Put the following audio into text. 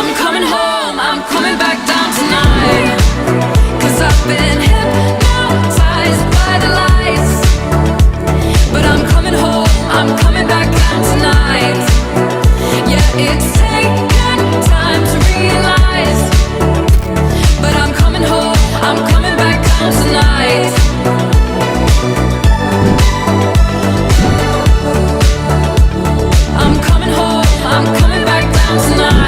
I'm coming home, I'm coming back down tonight. 'Cause I've been hypnotized by the lights. But I'm coming home, I'm coming back down tonight. Yeah, it's taken time to realize. But I'm coming home, I'm coming back down tonight. I'm coming home, I'm coming back down tonight.